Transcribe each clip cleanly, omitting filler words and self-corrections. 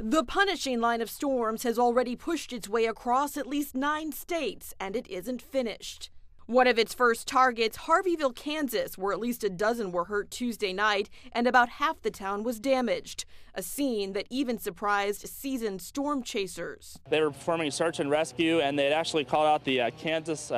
The punishing line of storms has already pushed its way across at least 9 states, and it isn't finished. One of its first targets, Harveyville, Kansas, where at least a dozen were hurt Tuesday night and about half the town was damaged, a scene that even surprised seasoned storm chasers. They were performing search and rescue, and they had actually called out the Kansas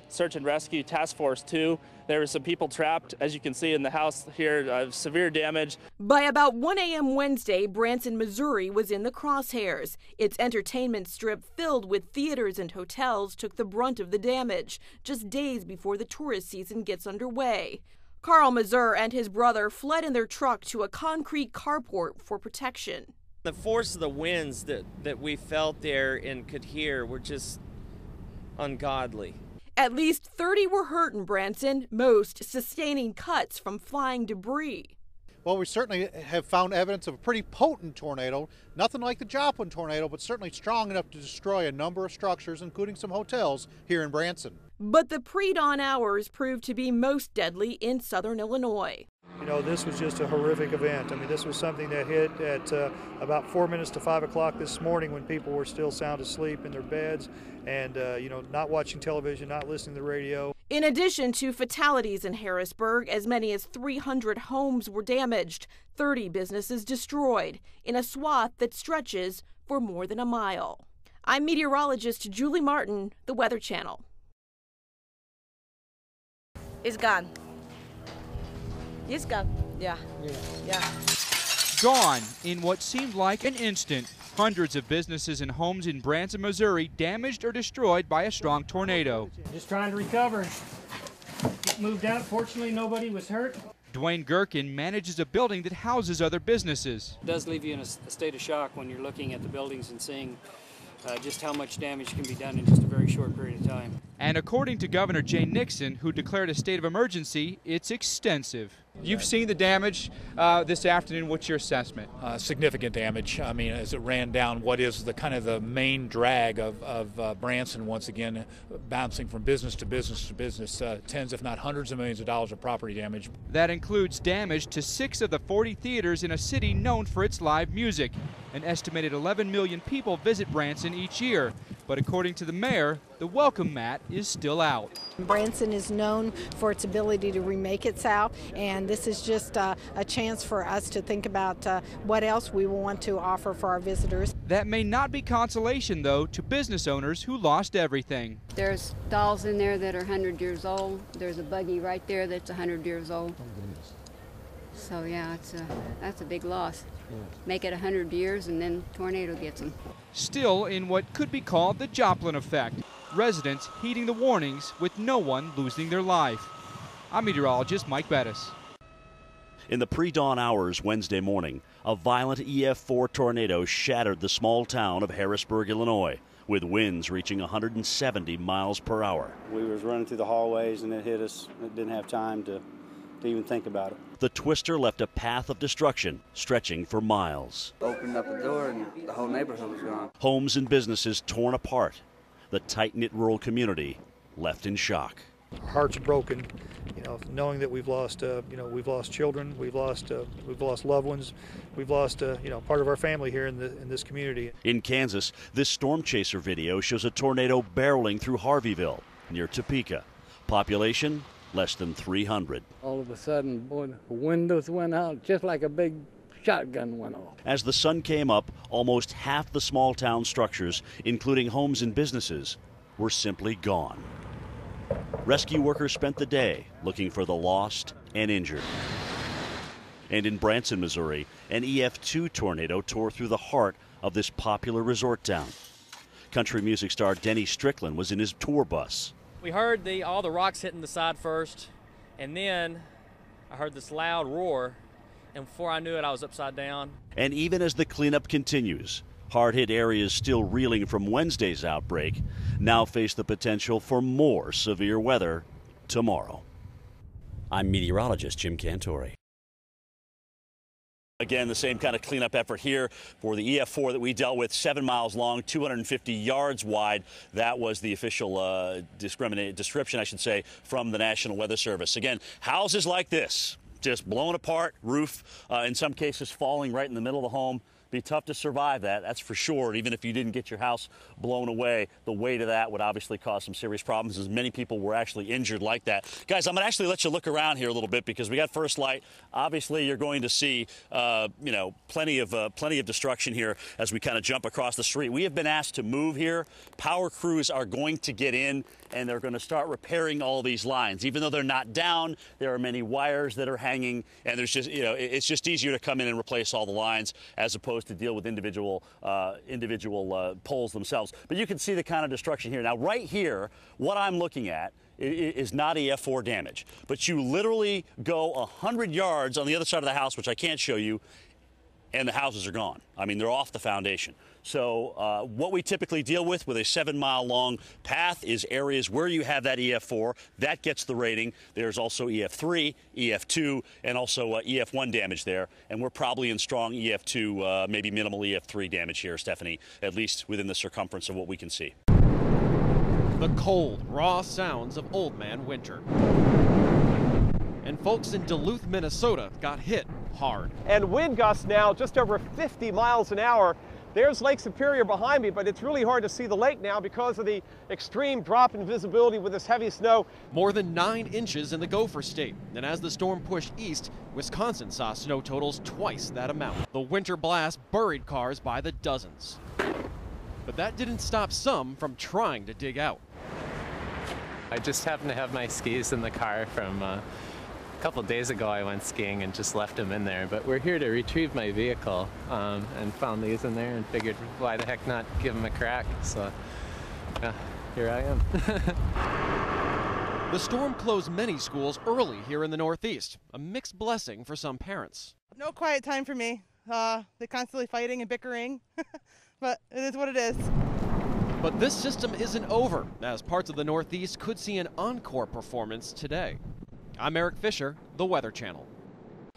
Search and Rescue Task Force 2. There were some people trapped, as you can see in the house here, severe damage. By about 1 a.m. Wednesday, Branson, Missouri was in the crosshairs. Its entertainment strip filled with theaters and hotels took the brunt of the damage, just days before the tourist season gets underway. Carl Mazur and his brother fled in their truck to a concrete carport for protection. The force of the winds that we felt there and could hear were just ungodly. At least 30 were hurt in Branson, most sustaining cuts from flying debris. Well, we certainly have found evidence of a pretty potent tornado, nothing like the Joplin tornado, but certainly strong enough to destroy a number of structures, including some hotels here in Branson. But the pre-dawn hours proved to be most deadly in southern Illinois. You know, this was just a horrific event. I mean, this was something that hit at about 4 minutes to 5 o'clock this morning when people were still sound asleep in their beds and, not watching television, not listening to the radio. In addition to fatalities in Harrisburg, as many as 300 homes were damaged, 30 businesses destroyed, in a swath that stretches for more than a mile. I'm meteorologist Julie Martin, the Weather Channel. It's gone. It's gone. Yeah. Gone in what seemed like an instant. Hundreds of businesses and homes in Branson, Missouri damaged or destroyed by a strong tornado. Just trying to recover. Moved out. Fortunately, nobody was hurt. Dwayne Gherkin manages a building that houses other businesses. It does leave you in a state of shock when you're looking at the buildings and seeing just how much damage can be done in just a very short period of time. And according to Governor Jay Nixon, who declared a state of emergency, it's extensive. You've seen the damage this afternoon. What's your assessment? Significant damage. I mean, as it ran down what is the kind of the main drag of Branson, once again, bouncing from business to business to business, tens if not hundreds of millions of dollars of property damage. That includes damage to 6 of the 40 theaters in a city known for its live music. An estimated 11 million people visit Branson each year. But according to the mayor, the welcome mat is still out. Branson is known for its ability to remake itself, and this is just a chance for us to think about what else we want to offer for our visitors. That may not be consolation, though, to business owners who lost everything. There's dolls in there that are 100 years old. There's a buggy right there that's 100 years old. So yeah, that's a big loss. Make it 100 years and then tornado gets them. Still in what could be called the Joplin effect. Residents heeding the warnings with no one losing their life. I'm meteorologist Mike Bettis. In the pre-dawn hours Wednesday morning, a violent EF4 tornado shattered the small town of Harrisburg, Illinois, with winds reaching 170 miles per hour. We was running through the hallways and it hit us. It didn't have time to even think about it. The twister left a path of destruction stretching for miles. Opened up a door and the whole neighborhood was gone. Homes and businesses torn apart. The tight-knit rural community left in shock. Our hearts are broken, knowing that we've lost, we've lost children, we've lost loved ones, we've lost, part of our family here in this community. In Kansas, this storm chaser video shows a tornado barreling through Harveyville, near Topeka. Population, less than 300. All of a sudden, boy, the windows went out just like a big shotgun went off. As the sun came up, almost half the small town structures, including homes and businesses, were simply gone. Rescue workers spent the day looking for the lost and injured. And in Branson, Missouri, an EF2 tornado tore through the heart of this popular resort town. Country music star Denny Strickland was in his tour bus. We heard all the rocks hitting the side first, and then I heard this loud roar, and before I knew it, I was upside down. And even as the cleanup continues, hard-hit areas still reeling from Wednesday's outbreak now face the potential for more severe weather tomorrow. I'm meteorologist Jim Cantori. Again, the same kind of cleanup effort here for the EF4 that we dealt with, 7 miles long, 250 yards wide. That was the official description, I should say, from the National Weather Service. Again, houses like this, just blown apart, roof, in some cases falling right in the middle of the home. Be tough to survive that, that's for sure. Even if you didn't get your house blown away, the weight of that would obviously cause some serious problems, as many people were actually injured like that. Guys, I'm going to actually let you look around here a little bit because we got first light. Obviously, you're going to see, you know, plenty of destruction here as we kind of jump across the street. We have been asked to move here. Power crews are going to get in, and they're going to start repairing all these lines. Even though they're not down, there are many wires that are hanging, and there's just, you know, it's just easier to come in and replace all the lines as opposed to deal with individual poles themselves. But you can see the kind of destruction here. Now, right here, what I'm looking at is not EF4 damage, but you literally go 100 yards on the other side of the house, which I can't show you, and the houses are gone. I mean, they're off the foundation. So what we typically deal with a 7-mile long path is areas where you have that EF4. That gets the rating. There's also EF3, EF2, and also EF1 damage there. And we're probably in strong EF2, maybe minimal EF3 damage here, Stephanie, at least within the circumference of what we can see. The cold, raw sounds of Old Man Winter. And folks in Duluth, Minnesota got hit hard. And wind gusts now just over 50 miles an hour. There's Lake Superior behind me, but it's really hard to see the lake now because of the extreme drop in visibility with this heavy snow. More than 9 inches in the Gopher State. And as the storm pushed east, Wisconsin saw snow totals twice that amount. The winter blast buried cars by the dozens. But that didn't stop some from trying to dig out. I just happened to have my skis in the car from a couple days ago. I went skiing and just left them in there, but we're here to retrieve my vehicle and found these in there and figured why the heck not give them a crack. So here I am. The storm closed many schools early here in the Northeast, a mixed blessing for some parents. No quiet time for me. They're constantly fighting and bickering, but it is what it is. But this system isn't over, as parts of the Northeast could see an encore performance today. I'm Eric Fisher, the Weather Channel.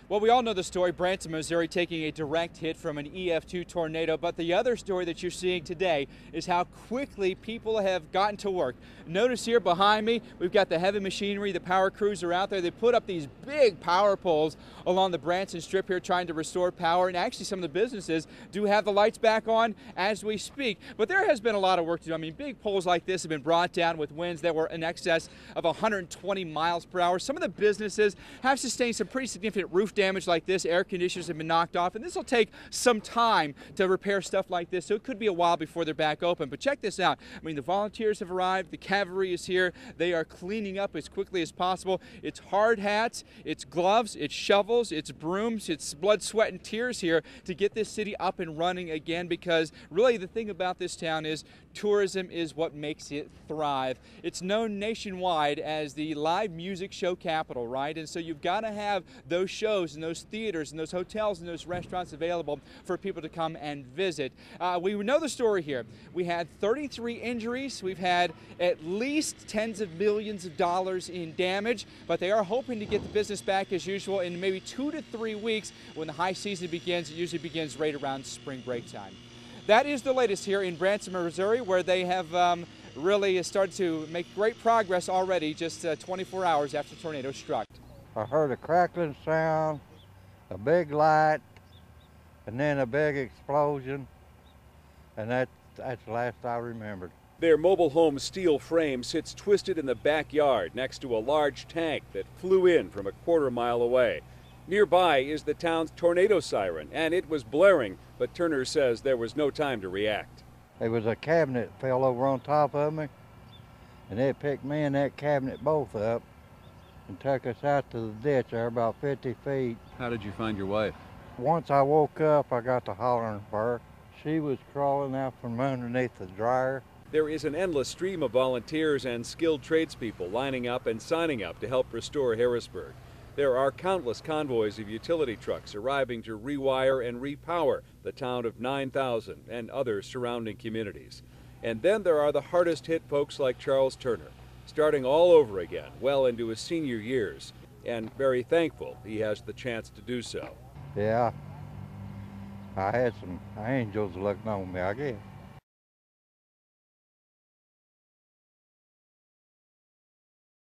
Well, we all know the story, Branson, Missouri taking a direct hit from an EF2 tornado, but the other story that you're seeing today is how quickly people have gotten to work. Notice here behind me, we've got the heavy machinery, the power crews are out there. They put up these big power poles along the Branson Strip here trying to restore power, and actually some of the businesses do have the lights back on as we speak. But there has been a lot of work to do. I mean, big poles like this have been brought down with winds that were in excess of 120 miles per hour. Some of the businesses have sustained some pretty significant roof damage like this. Air conditioners have been knocked off, and this will take some time to repair stuff like this, so it could be a while before they're back open. But check this out. I mean, the volunteers have arrived, the cavalry is here. They are cleaning up as quickly as possible. It's hard hats, it's gloves, it's shovels, it's brooms, it's blood, sweat, and tears here to get this city up and running again, because really the thing about this town is tourism is what makes it thrive. It's known nationwide as the live music show capital, right? And so you've got to have those shows and those theaters and those hotels and those restaurants available for people to come and visit. We know the story here. We had 33 injuries. We've had at least tens of millions of dollars in damage, but they are hoping to get the business back as usual in maybe 2 to 3 weeks when the high season begins. It usually begins right around spring break time. That is the latest here in Branson, Missouri, where they have really started to make great progress already just 24 hours after the tornado struck. I heard a crackling sound, a big light, and then a big explosion, and that's the last I remembered. Their mobile home steel frame sits twisted in the backyard next to a large tank that flew in from a quarter mile away. Nearby is the town's tornado siren, and it was blaring, but Turner says there was no time to react. There was a cabinet fell over on top of me, and it picked me and that cabinet both up and took us out to the ditch there about 50 feet. How did you find your wife? Once I woke up, I got to hollering for her. She was crawling out from underneath the dryer. There is an endless stream of volunteers and skilled tradespeople lining up and signing up to help restore Harrisburg. There are countless convoys of utility trucks arriving to rewire and repower the town of 9,000 and other surrounding communities. And then there are the hardest hit folks like Charles Turner, starting all over again well into his senior years, and very thankful he has the chance to do so. Yeah, I had some angels looking on me, I guess.